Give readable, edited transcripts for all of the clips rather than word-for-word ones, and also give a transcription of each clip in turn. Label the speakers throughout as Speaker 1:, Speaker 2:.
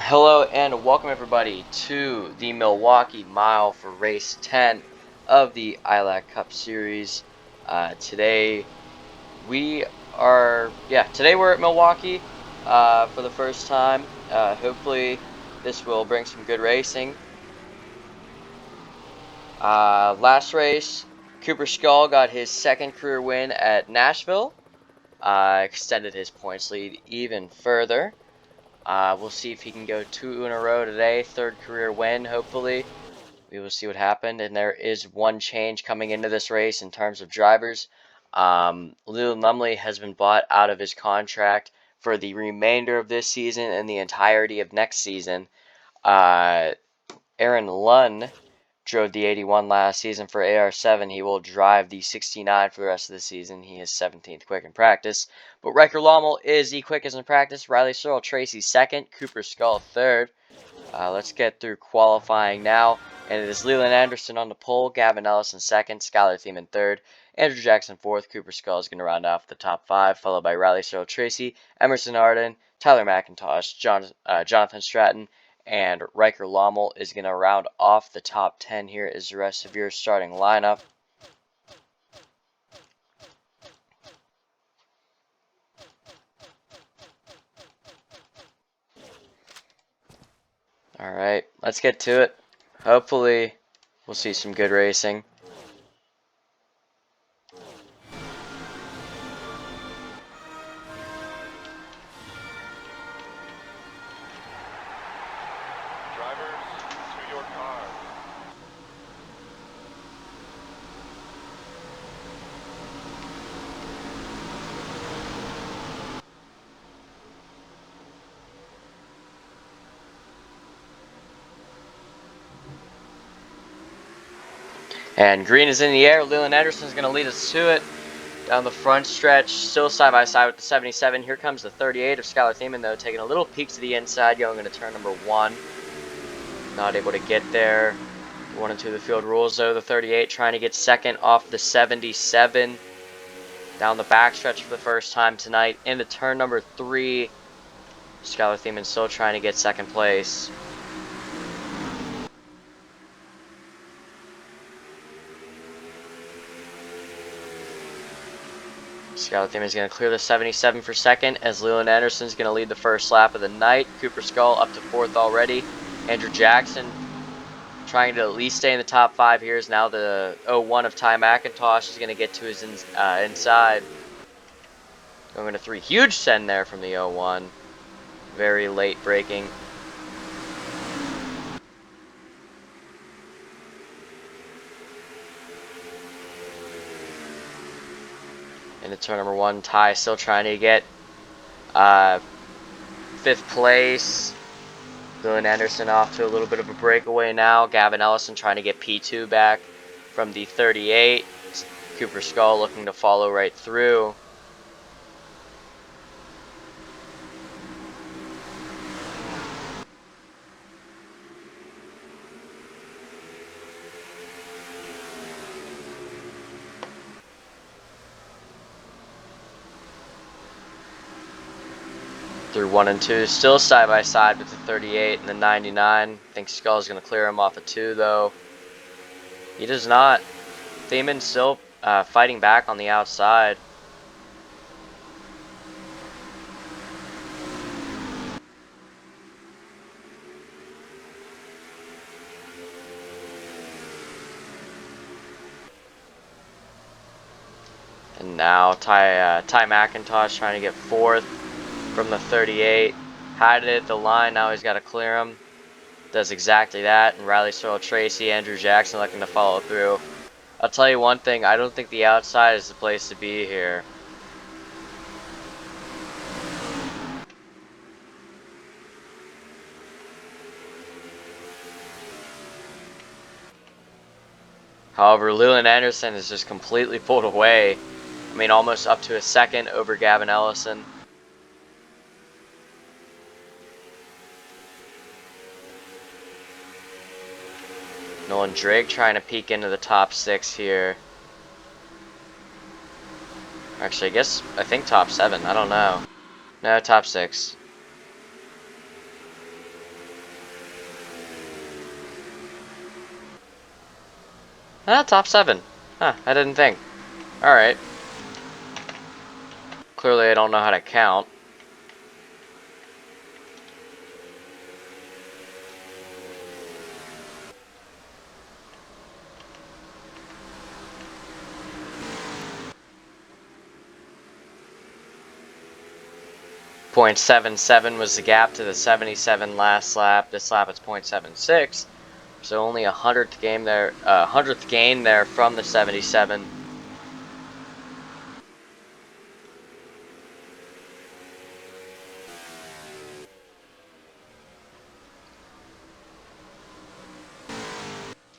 Speaker 1: Hello and welcome everybody to the Milwaukee Mile for race 10 of the ILAC Cup Series. Today we're at Milwaukee for the first time. Hopefully this will bring some good racing. Last race, Cooper Skull got his second career win at Nashville. Extended his points lead even further. We'll see if he can go 2 in a row today. Third career win, hopefully. We will see what happened. And there is one change coming into this race in terms of drivers. Lil Lumley has been bought out of his contract for the remainder of this season and the entirety of next season. Aaron Lunn drove the 81 last season for AR7. He will drive the 69 for the rest of the season. He is 17th quick in practice. But Riker Lommel is the quickest in practice. Riley Searle Tracy second. Cooper Skull third. Let's get through qualifying now. And it is Leland Anderson on the pole. Gavin Ellison second. Skylar Thiemann third. Andrew Jackson fourth. Cooper Skull is going to round off the top 5, followed by Riley Searle Tracy, Emerson Arden, Tyler McIntosh, Jonathan Stratton, and Riker Lommel is going to round off the top 10. Here is the rest of your starting lineup. Alright, let's get to it. Hopefully, we'll see some good racing. And green is in the air. Leland Anderson is going to lead us to it. Down the front stretch, still side by side with the 77. Here comes the 38 of Skylar Thiemann, though, taking a little peek to the inside, going into turn number 1. Not able to get there. 1 and 2 of the field rules, though. The 38 trying to get second off the 77. Down the backstretch for the first time tonight. Into turn number 3. Skylar Thiemann still trying to get second place. Skylar Thiemann is going to clear the 77 for second, as Leland Anderson is going to lead the first lap of the night. Cooper Skull up to 4th already. Andrew Jackson trying to at least stay in the top 5 here is now the 01 of Ty McIntosh is going to get to his inside. Going into 3. Huge send there from the 01. Very late braking. Into turn number 1, Ty still trying to get 5th place. Leland Anderson off to a little bit of a breakaway now. Gavin Ellison trying to get P2 back from the 38. Cooper Skull looking to follow right through. Through 1 and 2, still side by side with the 38 and the 99. I think Skull is going to clear him off of 2, though. He does not. Thiemann still fighting back on the outside. And now Ty McIntosh trying to get 4th from the 38. Had it at the line, now he's got to clear him. Does exactly that. And Riley Searle Tracy, Andrew Jackson looking to follow through. I'll tell you one thing, I don't think the outside is the place to be here. However, Leland Anderson is just completely pulled away. I mean, almost up to a second over Gavin Ellison. Nolan Drake trying to peek into the top 6 here. Actually, I think top 7. I don't know. No, top 6. Ah, top 7. Huh, I didn't think. Alright. Clearly I don't know how to count. .77 was the gap to the 77 last lap. This lap it's .76. So only a hundredth gain there from the 77.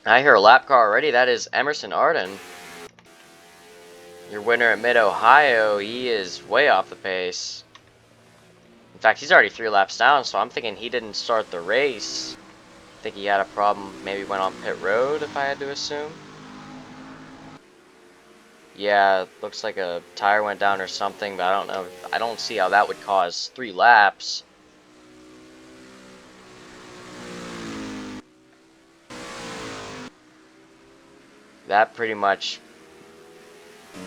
Speaker 1: I hear a lap car already. That is Emerson Arden. Your winner at Mid-Ohio. He is way off the pace. In fact, he's already 3 laps down, so I'm thinking he didn't start the race. I think he had a problem, maybe went on pit road, if I had to assume. Yeah, looks like a tire went down or something, but I don't know. I don't see how that would cause 3 laps. That pretty much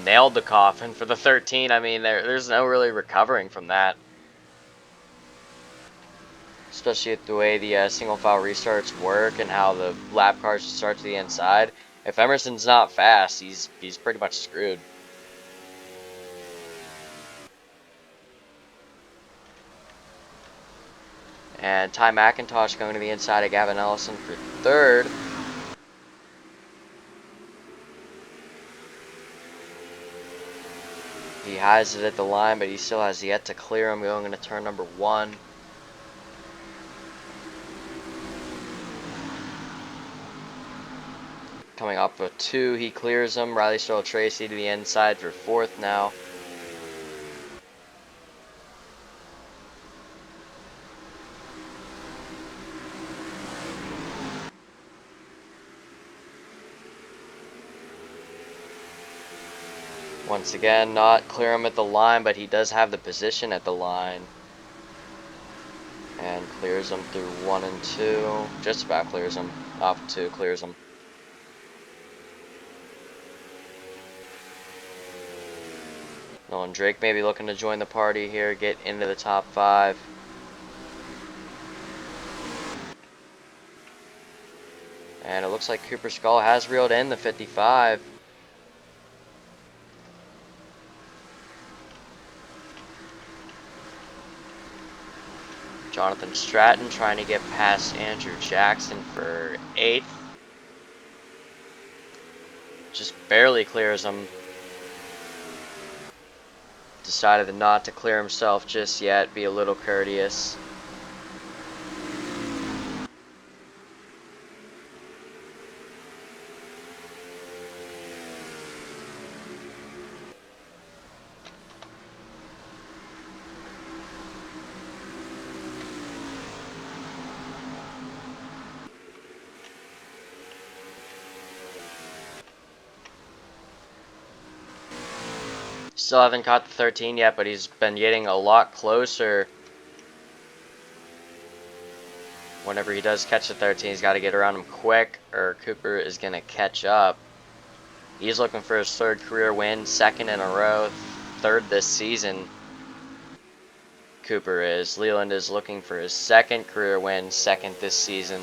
Speaker 1: nailed the coffin for the 13. I mean, there's no really recovering from that. Especially with the way the single file restarts work and how the lap cars start to the inside. If Emerson's not fast, he's pretty much screwed. And Ty McIntosh going to the inside of Gavin Ellison for 3rd. He has it at the line, but he still has yet to clear him going into turn number 1. Coming off of 2, he clears him. Riley Stroll Tracy to the inside for 4th now. Once again, not clear him at the line, but he does have the position at the line. And clears him through 1 and 2. Just about clears him. Off 2, clears him. Nolan Drake maybe looking to join the party here, get into the top 5. And it looks like Cooper Skull has reeled in the 55. Jonathan Stratton trying to get past Andrew Jackson for 8th. Just barely clears him. Decided not to clear himself just yet, be a little courteous. Still haven't caught the 13 yet, but he's been getting a lot closer. Whenever he does catch the 13, he's got to get around him quick, or Cooper is going to catch up. He's looking for his 3rd career win, 2nd in a row, 3rd this season. Cooper is. Leland is looking for his 2nd career win, 2nd this season.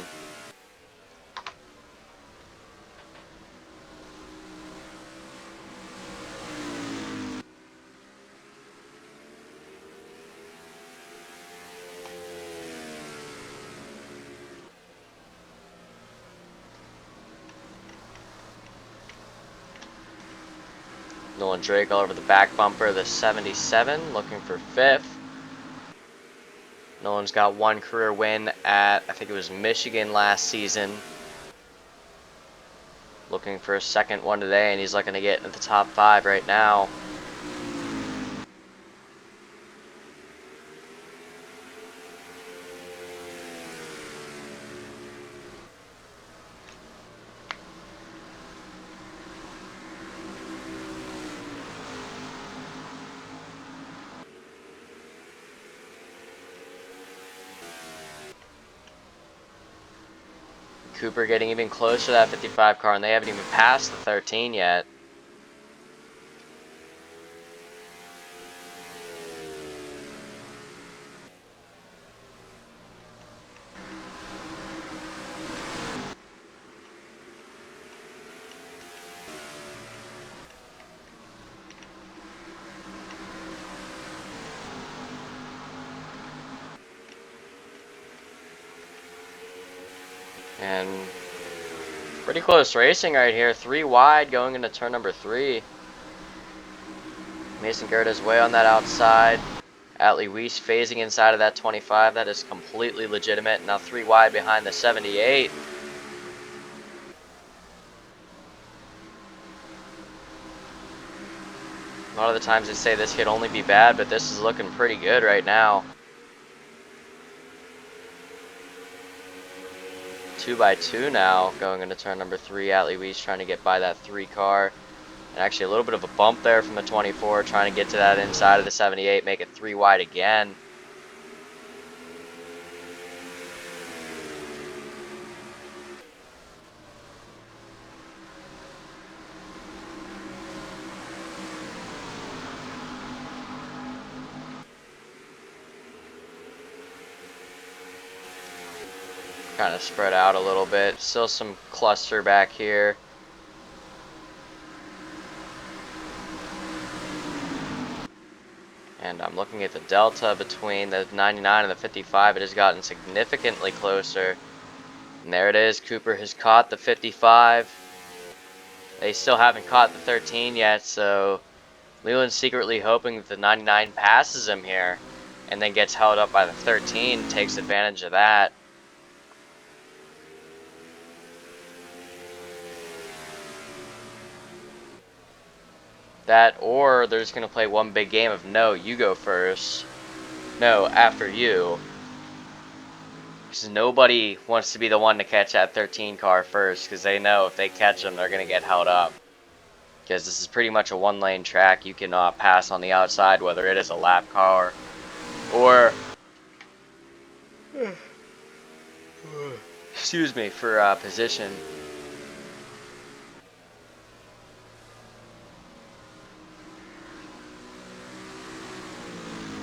Speaker 1: Nolan Drake all over the back bumper, the 77, looking for 5th. Nolan's got 1 career win at, I think it was Michigan last season. Looking for a 2nd one today, and he's looking to get into the top 5 right now. Cooper getting even closer to that 55 car, and they haven't even passed the 13 yet. And pretty close racing right here. 3 wide going into turn number 3. Mason Gerda's way on that outside. Atlee Weiss phasing inside of that 25. That is completely legitimate. Now 3 wide behind the 78. A lot of the times they say this could only be bad, but this is looking pretty good right now. 2x2 now going into turn number 3. Atlee Weiss trying to get by that 3 car. And actually a little bit of a bump there from the 24, trying to get to that inside of the 78, make it 3 wide again. Kind of spread out a little bit. Still some cluster back here. And I'm looking at the delta between the 99 and the 55. It has gotten significantly closer. And there it is. Cooper has caught the 55. They still haven't caught the 13 yet, so Leland's secretly hoping that the 99 passes him here and then gets held up by the 13, takes advantage of that. That, or they're just going to play one big game of no, you go first. No, after you. Because nobody wants to be the one to catch that 13 car first, because they know if they catch them, they're going to get held up. Because this is pretty much a one-lane track. You cannot pass on the outside, whether it is a lap car or... excuse me, for position.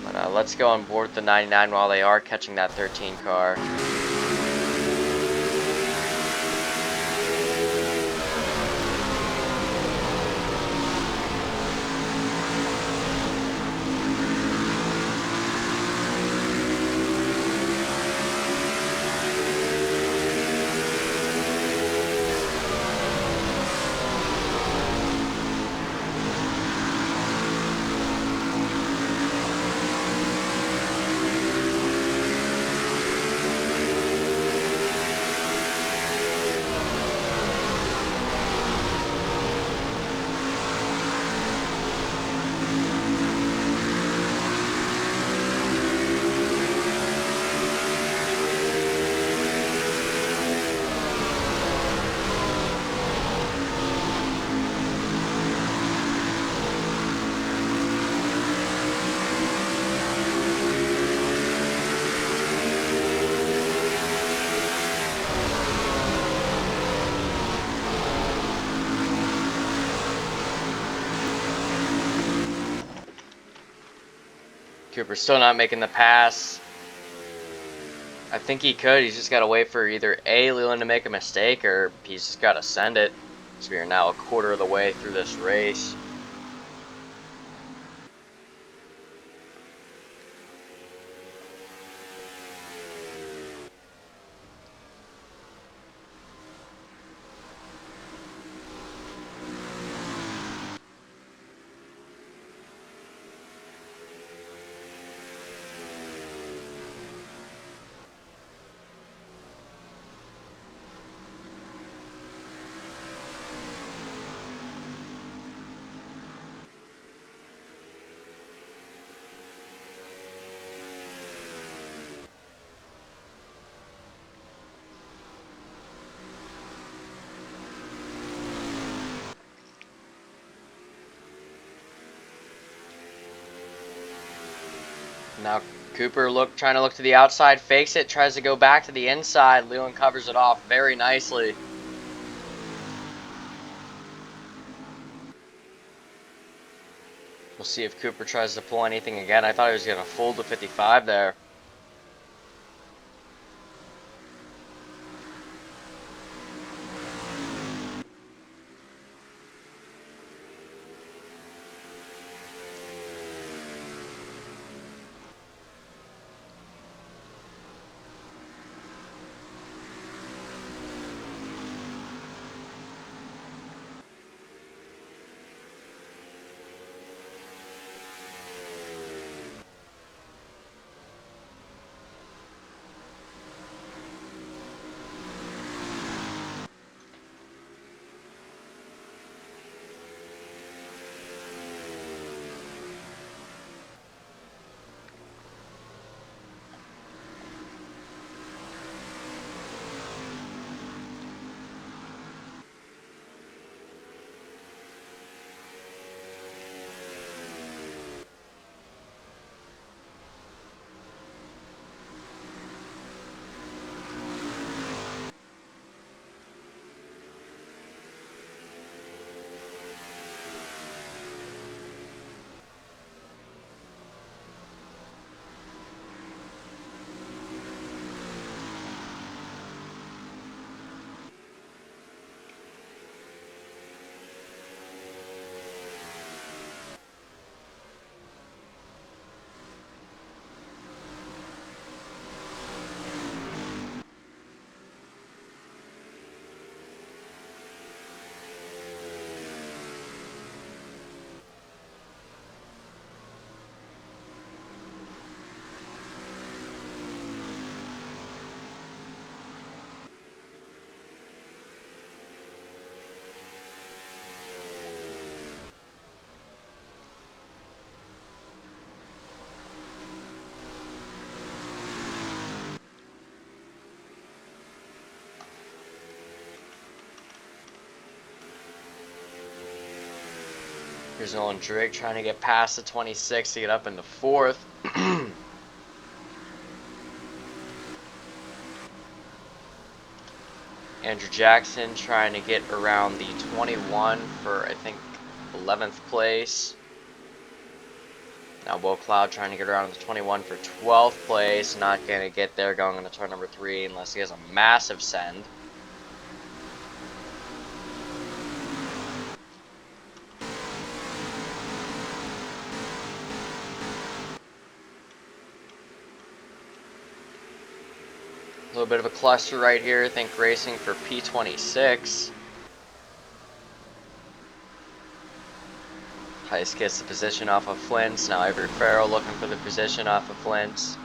Speaker 1: But let's go on board the 99 while they are catching that 13 car. Cooper's still not making the pass. I think he could. He's just got to wait for either A, Leland to make a mistake, or he's just got to send it. So we are now a quarter of the way through this race. Now Cooper trying to look to the outside, fakes it, tries to go back to the inside. Lewin covers it off very nicely. We'll see if Cooper tries to pull anything again. I thought he was going to fold to 55 there. Here's Nolan Drake trying to get past the 26 to get up in the fourth. Andrew Jackson trying to get around the 21 for, I think, 11th place. Now Will Cloud trying to get around the 21 for 12th place. Not going to get there going into turn number 3 unless he has a massive send. A little bit of a cluster right here. Think racing for P26. Heist gets the position off of Flint's. Now Avery Farrell looking for the position off of Flint's.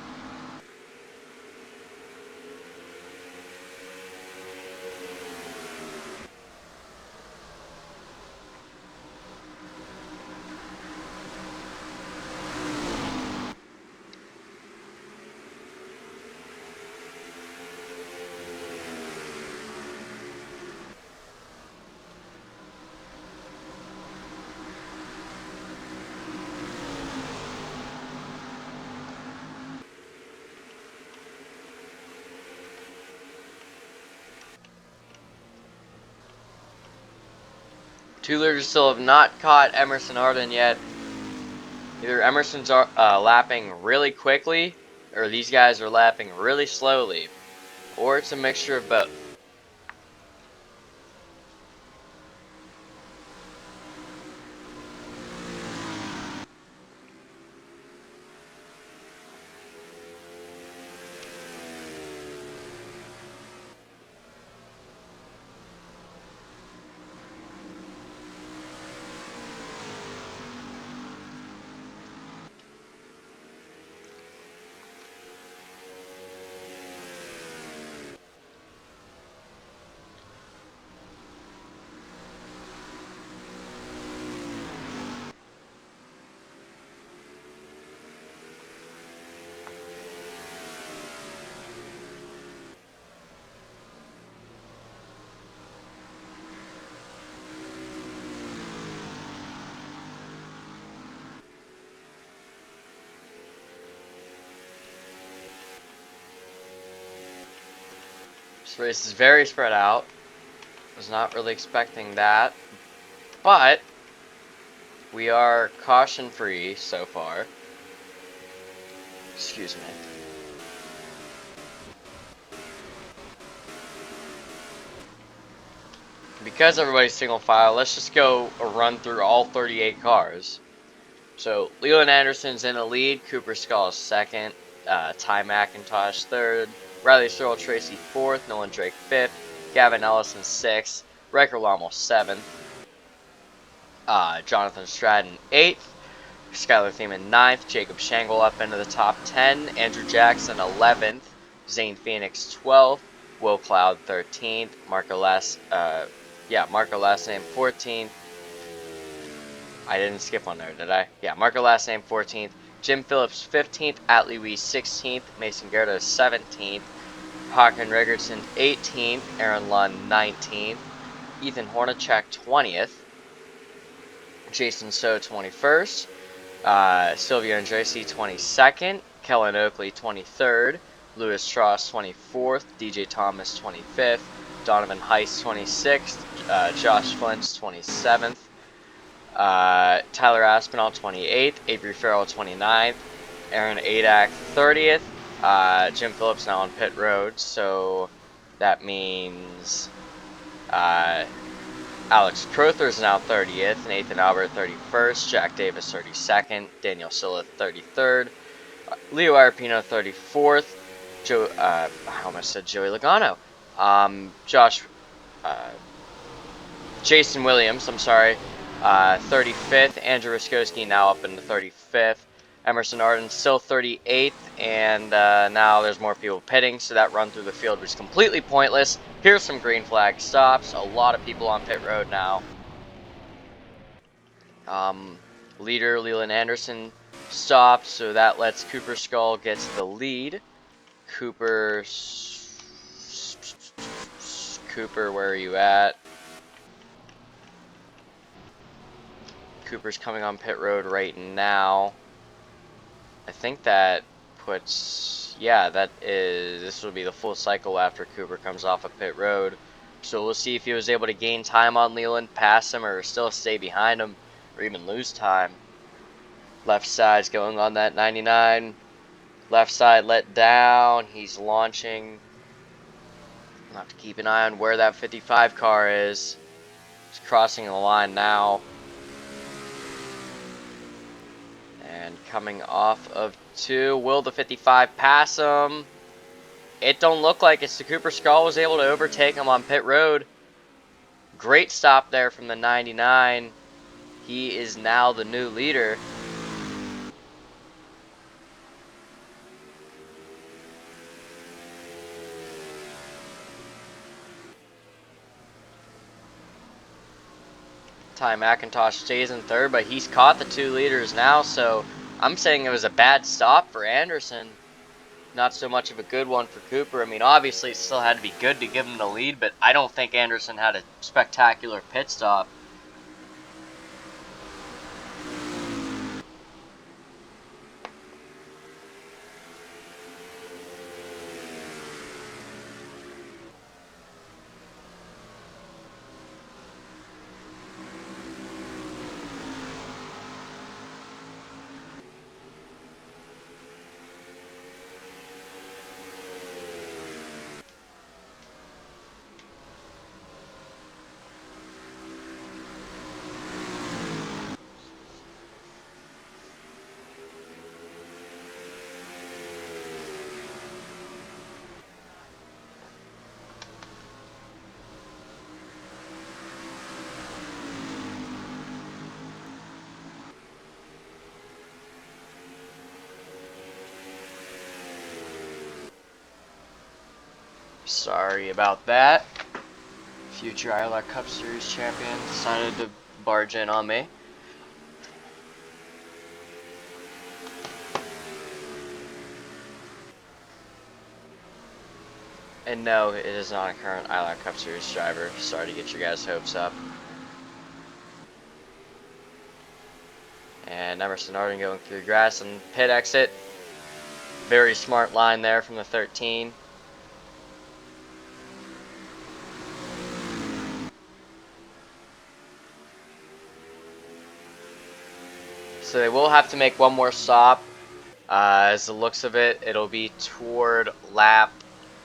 Speaker 1: Two leaders still have not caught Emerson Arden yet. Either Emerson's lapping really quickly, or these guys are lapping really slowly, or it's a mixture of both. This race is very spread out. Was not really expecting that, but we are caution free so far. Excuse me. Because everybody's single file, let's just go a run through all 38 cars. So Leland Anderson's in the lead, Cooper Skull is second, Ty McIntosh third, Riley Searle Tracy fourth, Nolan Drake fifth, Gavin Ellison sixth, Riker Lommel seventh, Jonathan Stratton eighth, Skylar Thiemann ninth, Jacob Shangle up into the top 10, Andrew Jackson 11th, Zane Phoenix 12th, Will Cloud 13th, Marco last name 14th. I didn't skip one there, did I? Yeah, Marco last name 14th, Jim Phillips 15th, Atlee Wee 16th, Mason Gerda 17th, Håkan Rigerson 18th, Aaron Lund 19th, Ethan Hornacek 20th, Jason So 21st, Silvio Andresi 22nd, Kellen Oakley 23rd, Lewis Strauss 24th, DJ Thomas 25th, Donovan Heiss 26th, Josh Flint's 27th, Tyler Aspinall 28th, Avery Farrell 29th, Aaron Adak 30th, Jim Phillips now on pit road, so that means Alex Crowther is now 30th, Nathan Albert 31st, Jack Davis 32nd, Daniel Silla 33rd, Leo Arpino 34th, I almost said Joey Logano, Jason Williams, 35th, Andrew Ruskowski now up in the 35th, Emerson Arden still 38th, and now there's more people pitting, so that run through the field was completely pointless. Here's some green flag stops, a lot of people on pit road now. Leader Leland Anderson stopped, so that lets Cooper Skull get to the lead. Cooper, where are you at? Cooper's coming on pit road right now. I think that puts, this will be the full cycle after Cooper comes off of pit road. So we'll see if he was able to gain time on Leland, pass him, or still stay behind him, or even lose time. Left side's going on that 99. Left side let down. He's launching. I'll have to keep an eye on where that 55 car is. He's crossing the line now. And coming off of 2. Will the 55 pass him? It don't look like it. So Cooper Skull was able to overtake him on pit road. Great stop there from the 99. He is now the new leader. Ty McIntosh stays in third, but he's caught the 2 leaders now, so I'm saying it was a bad stop for Anderson. Not so much of a good one for Cooper. I mean, obviously it still had to be good to give him the lead, but I don't think Anderson had a spectacular pit stop. Sorry about that. Future ILAC Cup Series champion decided to barge in on me. And no, it is not a current ILAC Cup Series driver. Sorry to get your guys' hopes up. And Emerson Arden going through grass and pit exit. Very smart line there from the 13. So they will have to make one more stop. As the looks of it, it'll be toward lap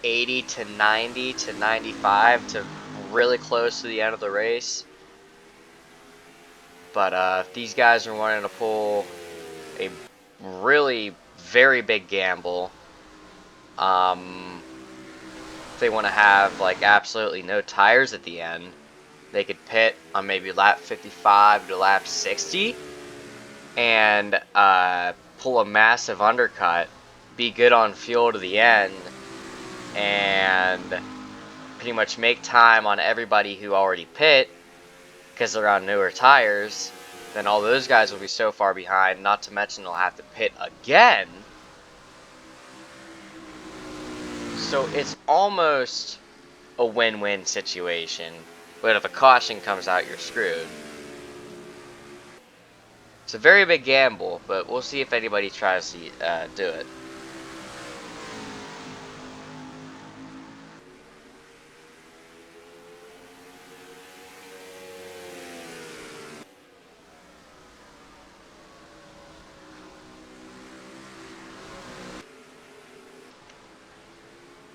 Speaker 1: 80 to 90 to 95 to really close to the end of the race. But if these guys are wanting to pull a really very big gamble, if they want to have like absolutely no tires at the end, they could pit on maybe lap 55 to lap 60 and pull a massive undercut, be good on fuel to the end, and pretty much make time on everybody who already pit because they're on newer tires. Then all those guys will be so far behind, not to mention they'll have to pit again. So it's almost a win-win situation, but if a caution comes out, you're screwed. It's a very big gamble, but we'll see if anybody tries to do it.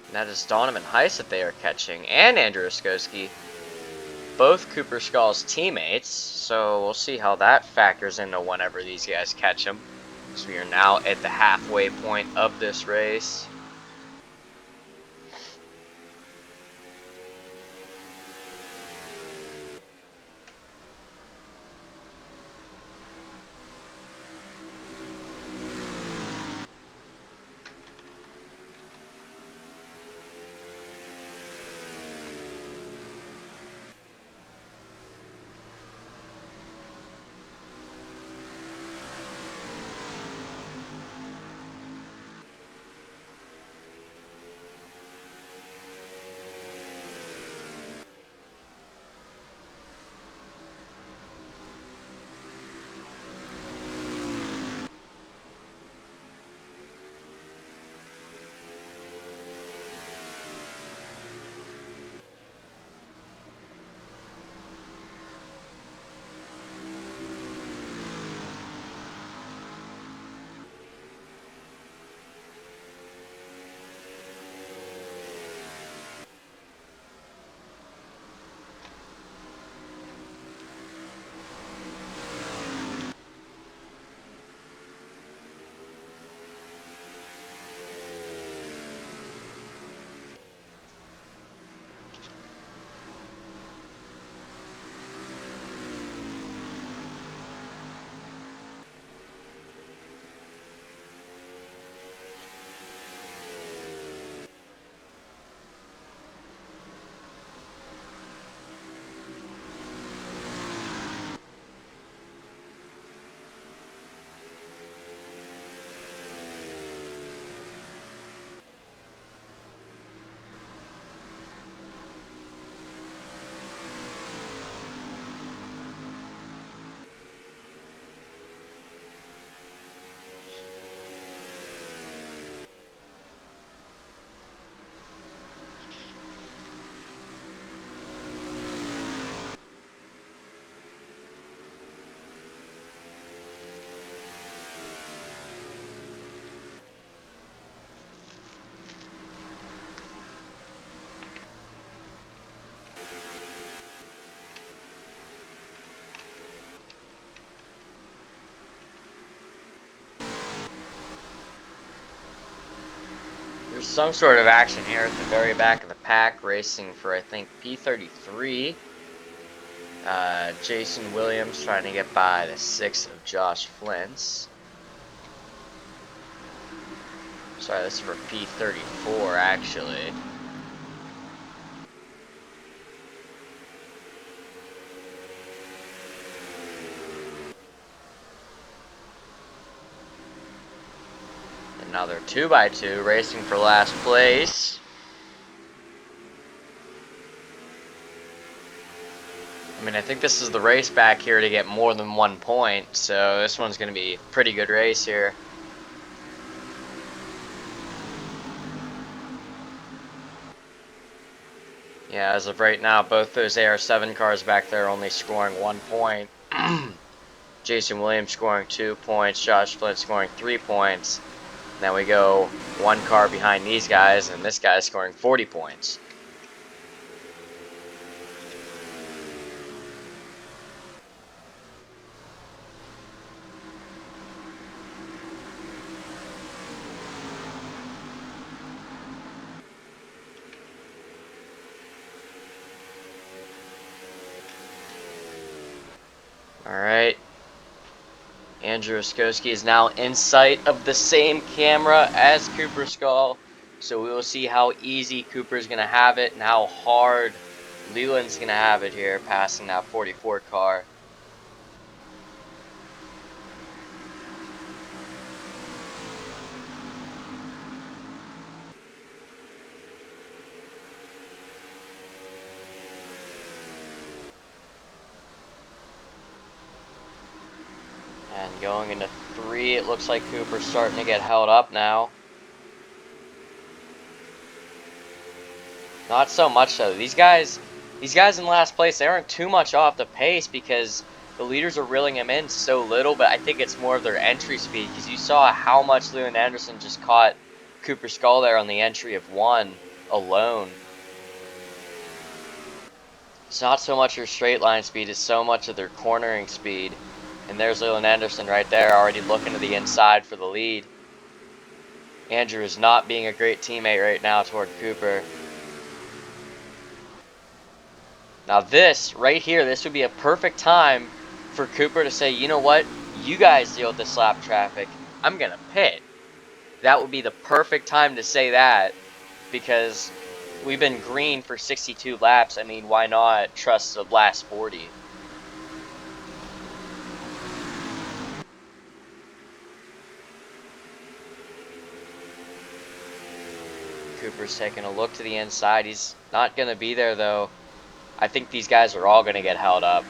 Speaker 1: And that is Donovan Heiss that they are catching, and Andrew Oskowski, both Cooper Skull's teammates, so we'll see how that factors into whenever these guys catch him. So we are now at the halfway point of this race. There's some sort of action here at the very back of the pack, racing for, I think, P33. Jason Williams trying to get by the 6 of Josh Flint's. Sorry, this is for P34, actually. And now they're 2x2 racing for last place. I mean, I think this is the race back here to get more than 1 point, so this one's going to be a pretty good race here. Yeah, as of right now, both those AR7 cars back there only scoring 1 point. Jason Williams scoring 2 points, Josh Flint scoring 3 points. Then we go one car behind these guys, and this guy's scoring 40 points. Alright. Andrew Oskowski is now in sight of the same camera as Cooper Skull. So we will see how easy Cooper's going to have it and how hard Leland's going to have it here, passing that 44 car. And going into 3, it looks like Cooper's starting to get held up now. Not so much though. These guys in last place, they aren't too much off the pace because the leaders are reeling them in so little, but I think it's more of their entry speed because you saw how much Leland Anderson just caught Cooper Skull there on the entry of 1 alone. It's not so much their straight line speed, it's so much of their cornering speed. And there's Leland Anderson right there already looking to the inside for the lead. Andrew is not being a great teammate right now toward Cooper. Now this, right here, this would be a perfect time for Cooper to say, you know what, you guys deal with this lap traffic, I'm going to pit. That would be the perfect time to say that because we've been green for 62 laps. I mean, why not trust the last 40? Cooper's taking a look to the inside. He's not going to be there though. I think these guys are all going to get held up.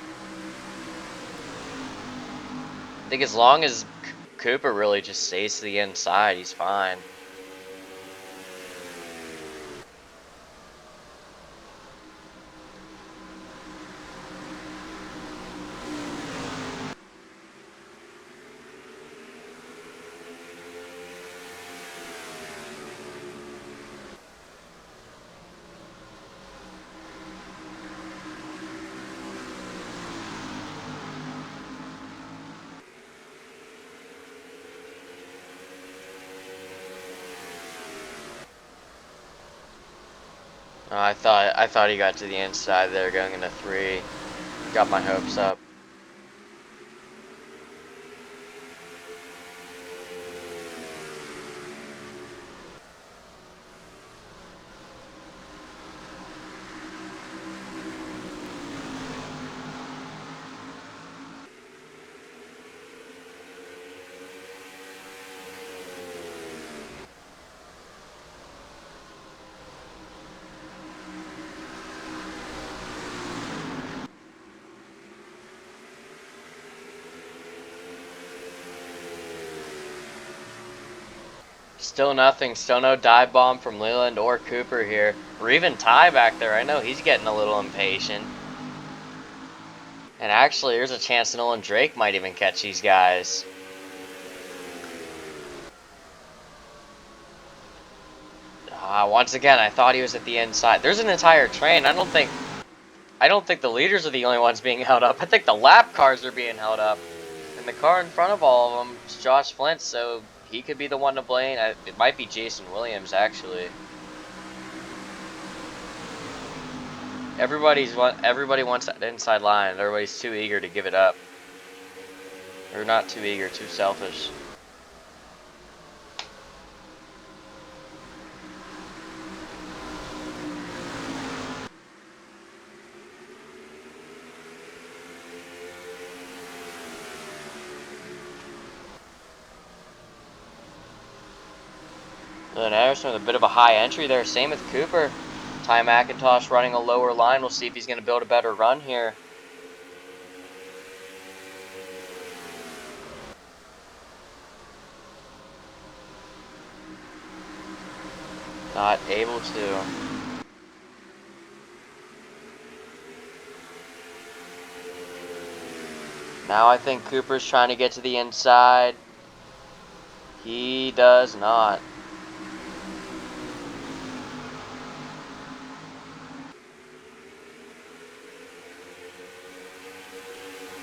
Speaker 1: I think as long as Cooper really just stays to the inside, he's fine. I thought he got to the inside there going into 3. Got my hopes up. Still nothing, still no dive bomb from Leland or Cooper here. Or even Ty back there, I know he's getting a little impatient. And actually, there's a chance Nolan Drake might even catch these guys. Once again, I thought he was at the inside. There's an entire train. I don't think the leaders are the only ones being held up. I think the lap cars are being held up. And the car in front of all of them is Josh Flint, so he could be the one to blame. It might be Jason Williams, actually. Everybody wants that inside line. Everybody's too eager to give it up. Or not too eager, too selfish. And Anderson with a bit of a high entry there. Same with Cooper. Ty McIntosh running a lower line. We'll see if he's going to build a better run here. Not able to. Now I think Cooper's trying to get to the inside. He does not.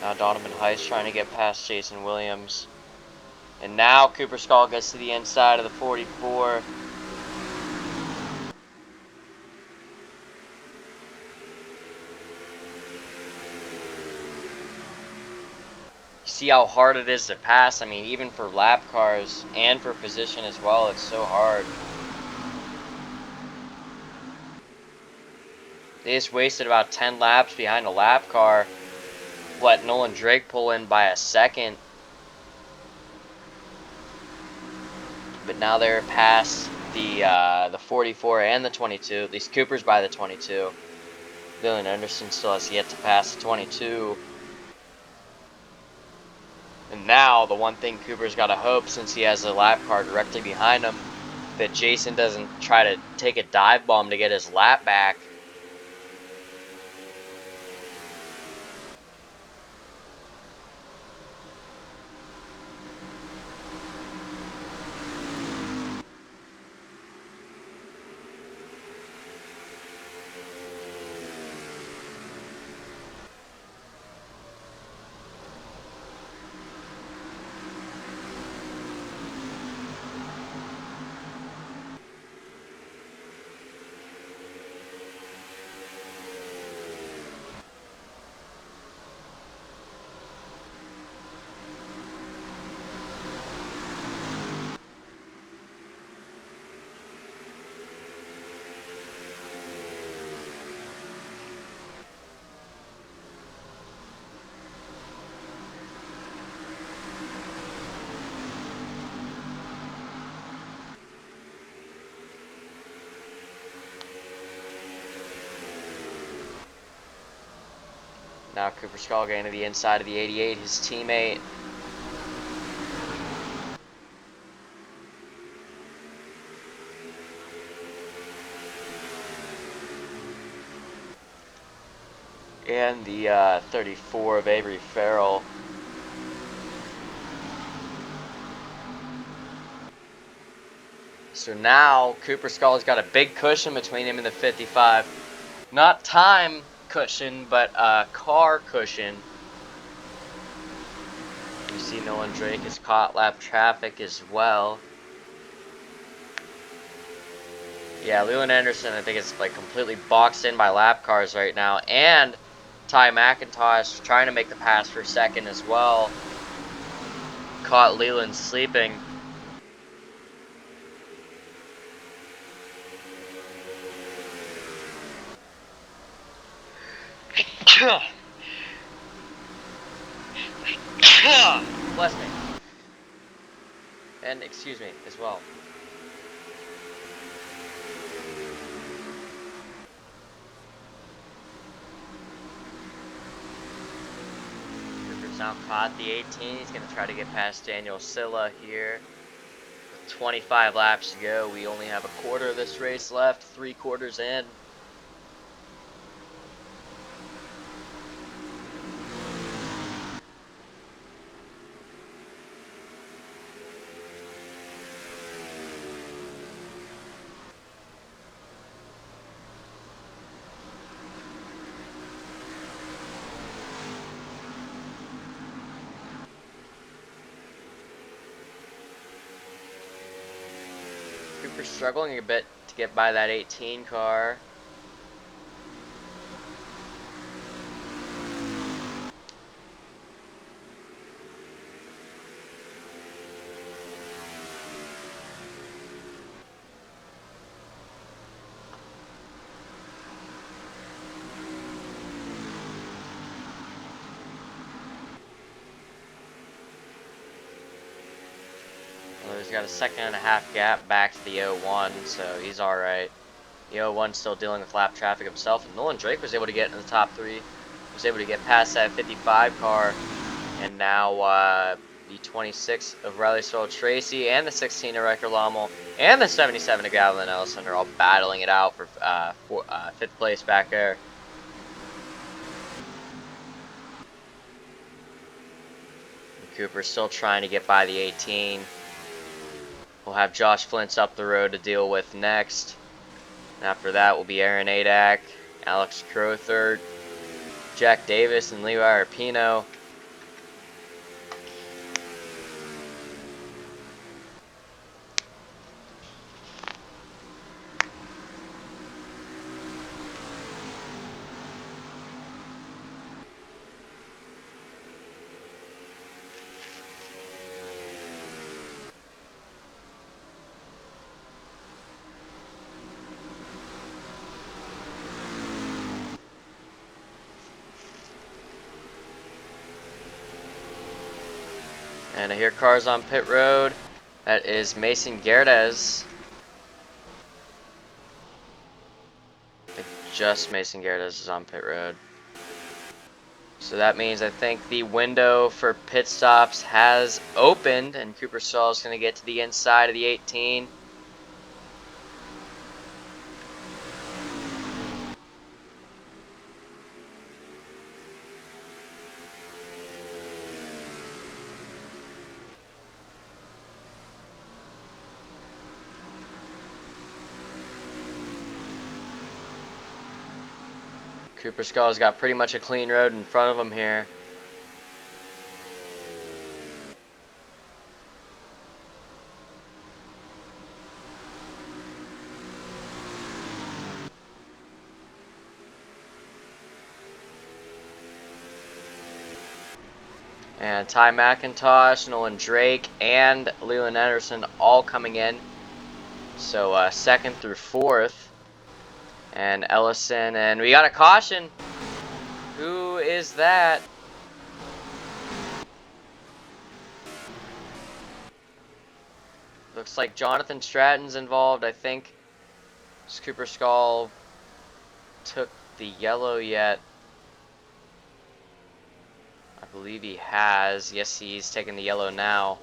Speaker 1: Now Donovan Heiss trying to get past Jason Williams. And now Cooper Skull gets to the inside of the 44. See how hard it is to pass? I mean, even for lap cars and for position as well, it's so hard. They just wasted about 10 laps behind a lap car. Let Nolan Drake pull in by a second. But now they're past the 44 and the 22. At least Cooper's by the 22. Dylan Anderson still has yet to pass the 22. And now the one thing Cooper's got to hope, since he has a lap car directly behind him, that Jason doesn't try to take a dive bomb to get his lap back. Now Cooper Skull getting to the inside of the 88, his teammate. And the 34 of Avery Farrell. So now Cooper Skull's got a big cushion between him and the 55. Not time cushion, but car cushion. You see Nolan Drake has caught lap traffic as well. Yeah, Leland Anderson, I think it's like completely boxed in by lap cars right now. And Ty McIntosh trying to make the pass for second as well. Caught Leland sleeping. Bless me. And excuse me as well. Cooper's now caught the 18. He's going to try to get past Daniel Silla here. With 25 laps to go. We only have a quarter of this race left. 3 quarters in. Cooper's struggling a bit to get by that 18 car. He's got a second and a half gap back to the 01, so he's alright. The 01's still dealing with lap traffic himself, and Nolan Drake was able to get in the top 3. Was able to get past that 55 car, and now the 26 of Riley Stroll Tracy, and the 16 of Riker Lommel, and the 77 of Gavin Ellison are all battling it out for 5th place back there. Cooper's still trying to get by the 18. We'll have Josh Flint's up the road to deal with next. And after that will be Aaron Adak, Alex Crothert, Jack Davis, and Levi Arpino. And I hear cars on pit road. That is Mason Gerdes. I think just Mason Gerdes is on pit road. So that means I think the window for pit stops has opened, and Cooper Stahl is going to get to the inside of the 18. Cooper Skull's got pretty much a clean road in front of him here. And Ty McIntosh, Nolan Drake, and Leland Anderson all coming in. So second through fourth. And Ellison, and we got a caution. Who is that? Looks like Jonathan Stratton's involved, I think. Does Cooper Skull took the yellow yet? I believe he has. Yes, he's taking the yellow now.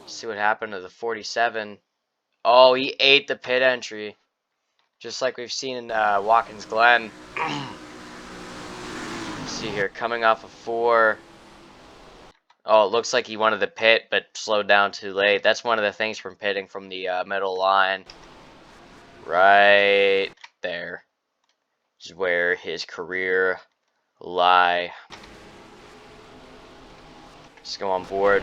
Speaker 1: Let's see what happened to the 47. Oh, he ate the pit entry. Just like we've seen in Watkins Glen. Let's see here, coming off of 4. Oh, it looks like he wanted the pit, but slowed down too late. That's one of the things from pitting from the middle line. Right there is where his career will lie. Let's go on board.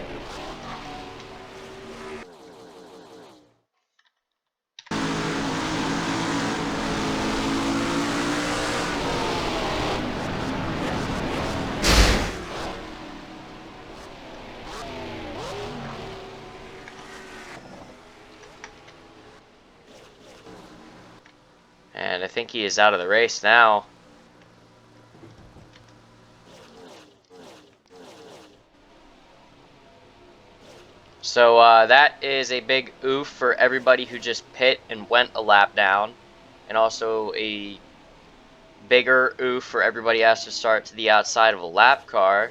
Speaker 1: And I think he is out of the race now. So that is a big oof for everybody who just pit and went a lap down. And also a bigger oof for everybody who has to start to the outside of a lap car.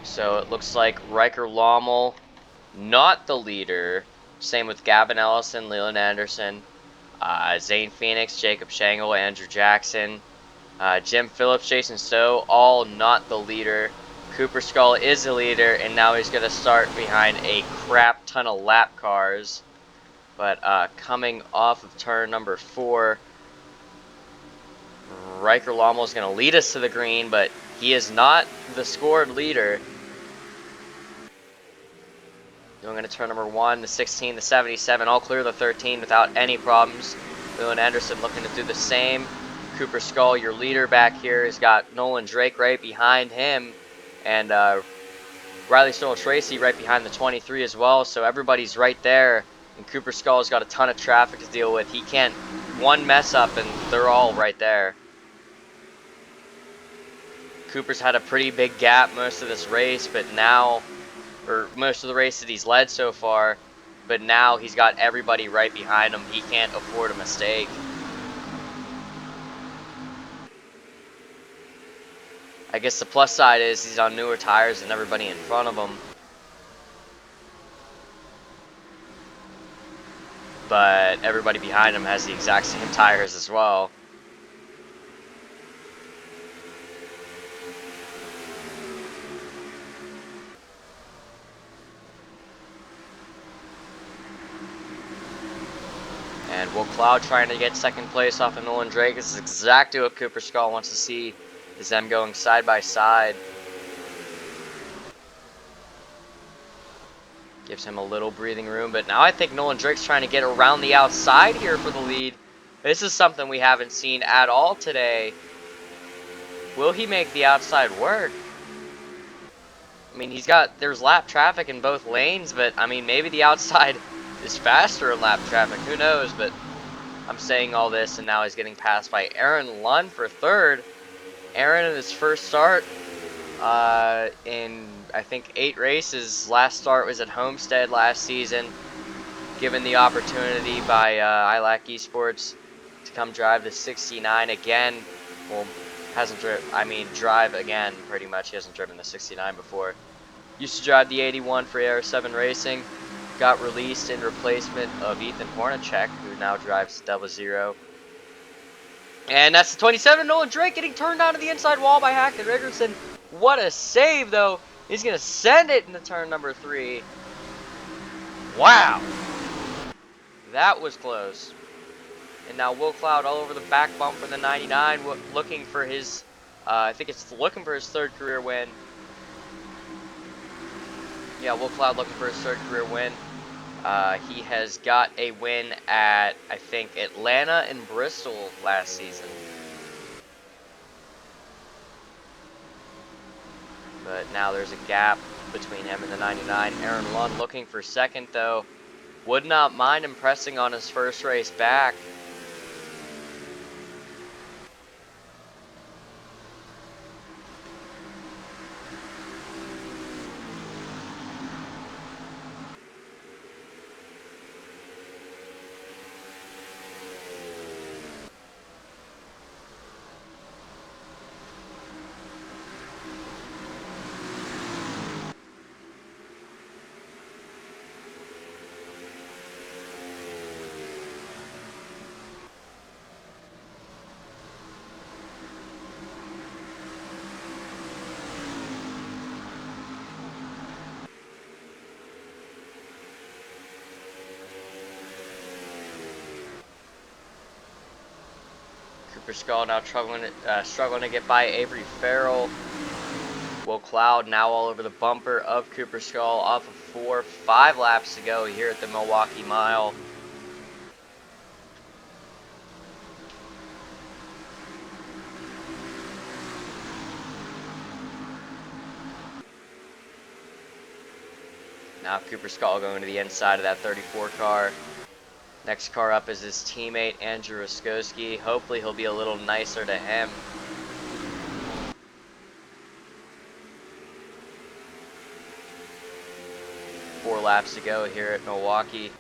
Speaker 1: So it looks like Riker Lommel, not the leader. Same with Gavin Ellison, Leland Anderson, Zane Phoenix, Jacob Shangle, Andrew Jackson, Jim Phillips, Jason Stowe, all not the leader. Cooper Skull is the leader, and now he's going to start behind a crap ton of lap cars. But coming off of turn number 4, Riker Lommel is going to lead us to the green, but he is not the scored leader. Going into turn number 1, the 16, the 77, all clear the 13 without any problems. Leland Anderson looking to do the same. Cooper Skull, your leader back here, has got Nolan Drake right behind him. And Riley Stoll Tracy right behind the 23 as well. So everybody's right there. And Cooper Skull's got a ton of traffic to deal with. He can't one mess up and they're all right there. Cooper's had a pretty big gap most of this race, but now, or most of the race that he's led so far, but now he's got everybody right behind him. He can't afford a mistake. I guess the plus side is he's on newer tires than everybody in front of him. But everybody behind him has the exact same tires as well. Will Cloud trying to get second place off of Nolan Drake. This is exactly what Cooper Skull wants to see, is them going side by side. Gives him a little breathing room, but now I think Nolan Drake's trying to get around the outside here for the lead. This is something we haven't seen at all today. Will he make the outside work? I mean, there's lap traffic in both lanes, but I mean, maybe the outside is faster in lap traffic. Who knows? But I'm saying all this, and now he's getting passed by Aaron Lund for third. Aaron in his first start in, I think, 8 races. Last start was at Homestead last season. Given the opportunity by ILAC Esports to come drive the 69 again. Well, drive again, pretty much. He hasn't driven the 69 before. Used to drive the 81 for R10 Racing. Got released in replacement of Ethan Hornacek, who now drives 00. And that's the 27, Nolan Drake getting turned onto the inside wall by Hackett Richardson. What a save, though. He's going to send it into turn number 3. Wow. That was close. And now Will Cloud all over the back bump for the 99, looking for his, looking for his 3rd career win. Yeah, Will Cloud looking for his 3rd career win. He has got a win at, I think, Atlanta and Bristol last season. But now there's a gap between him and the 99. Aaron Lund looking for 2nd, though. Would not mind impressing on his first race back. Cooper Skull now struggling to get by Avery Farrell. Will Cloud now all over the bumper of Cooper Skull off of 5 laps to go here at the Milwaukee Mile. Now Cooper Skull going to the inside of that 34 car. Next car up is his teammate, Andrew Oskowski. Hopefully he'll be a little nicer to him. Four laps to go here at Milwaukee.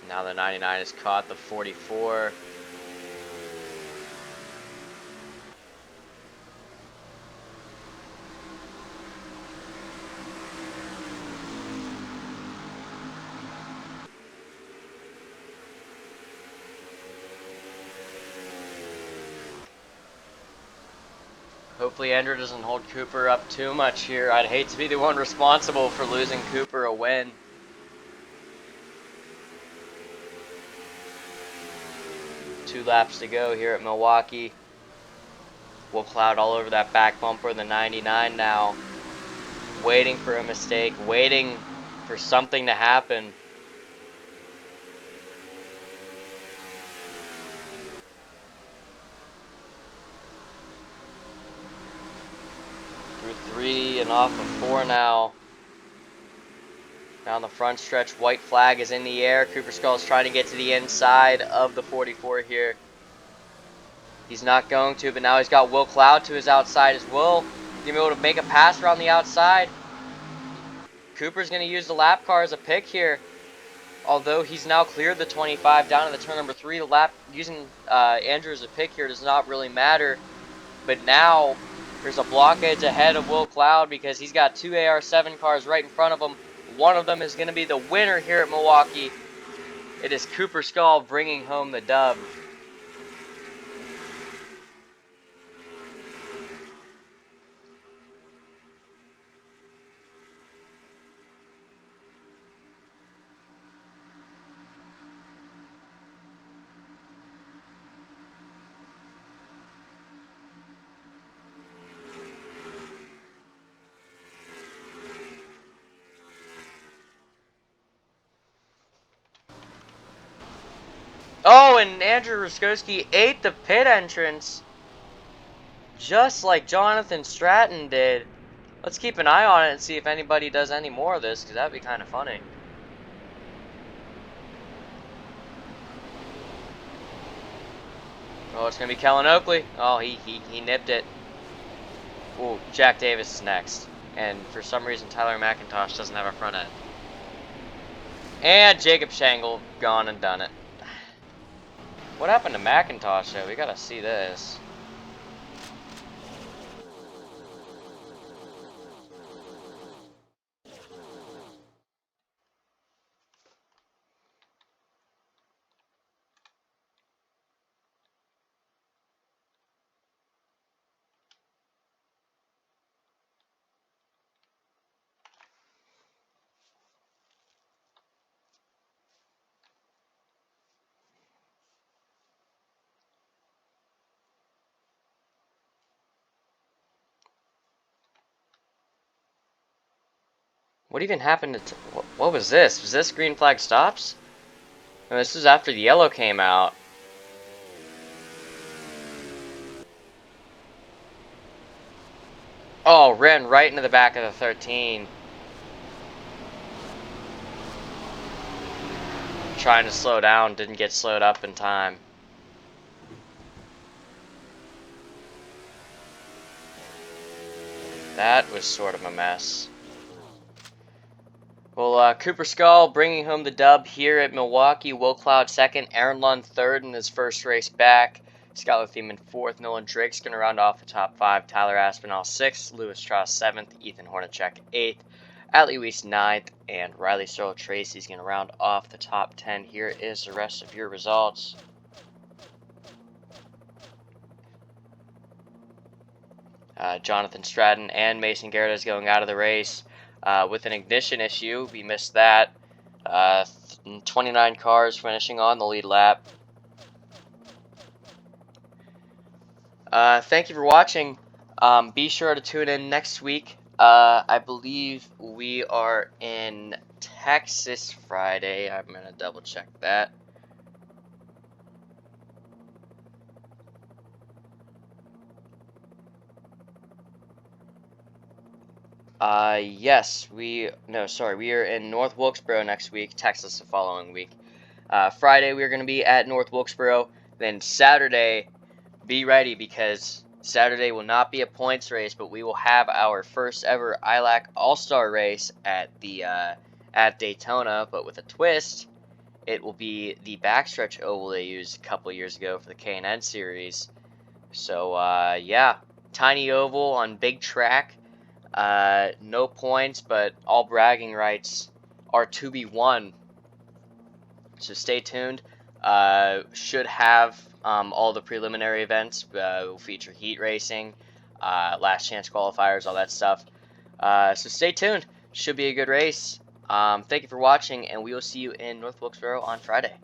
Speaker 1: Now the 99 has caught the 44. Hopefully Andrew doesn't hold Cooper up too much here. I'd hate to be the one responsible for losing Cooper a win. Two laps to go here at Milwaukee. Will Cloud all over that back bumper, the 99 now. Waiting for a mistake, waiting for something to happen. Through 3 and off of 4 now. Down the front stretch, white flag is in the air. Cooper Skull is trying to get to the inside of the 44 here. He's not going to, but now he's got Will Cloud to his outside as well. He's going to be able to make a pass around the outside. Cooper's going to use the lap car as a pick here. Although he's now cleared the 25 down to the turn number 3, the lap using Andrew as a pick here does not really matter. But now There's a blockage ahead of Will Cloud because he's got two AR7 cars right in front of him. One of them is going to be the winner here at Milwaukee. It is Cooper Skull bringing home the dub. Oh, and Andrew Ruskowski ate the pit entrance, just like Jonathan Stratton did. Let's keep an eye on it and see if anybody does any more of this, because that'd be kind of funny. Oh, it's going to be Kellen Oakley. Oh, he nipped it. Ooh, Jack Davis is next. And for some reason, Tyler McIntosh doesn't have a front end. And Jacob Shangle gone and done it. What happened to McIntosh, though? We gotta see this. What even happened to... What was this? Was this green flag stops? No, this was after the yellow came out. Oh, ran right into the back of the 13. Trying to slow down, didn't get slowed up in time. That was sort of a mess. Well, Cooper Skull bringing home the dub here at Milwaukee. Will Cloud second, Aaron Lund third in his first race back. Skylar Thiemann fourth, Nolan Drake's going to round off the top five. Tyler Aspinall sixth, Lewis Strauss seventh, Ethan Hornacek eighth, Atlee Weiss ninth, and Riley Searle Tracy's going to round off the top 10. Here is the rest of your results. Jonathan Stratton and Mason Garrett is going out of the race with an ignition issue. We missed that. 29 cars finishing on the lead lap. Thank you for watching. Be sure to tune in next week. I believe we are in Texas Friday. I'm going to double check that. Yes, we are in North Wilkesboro next week, Texas the following week. Friday, we're going to be at North Wilkesboro. Then Saturday, be ready because Saturday will not be a points race, but we will have our first ever ILAC All-Star race at the at Daytona, but with a twist. It will be the backstretch oval they used a couple years ago for the K&N series. So, yeah, tiny oval on big track. No points, but all bragging rights are to be won. So stay tuned. Should have all the preliminary events. Will feature heat racing, last chance qualifiers, all that stuff. So stay tuned. Should be a good race. Thank you for watching, and we will see you in North Wilkesboro on Friday.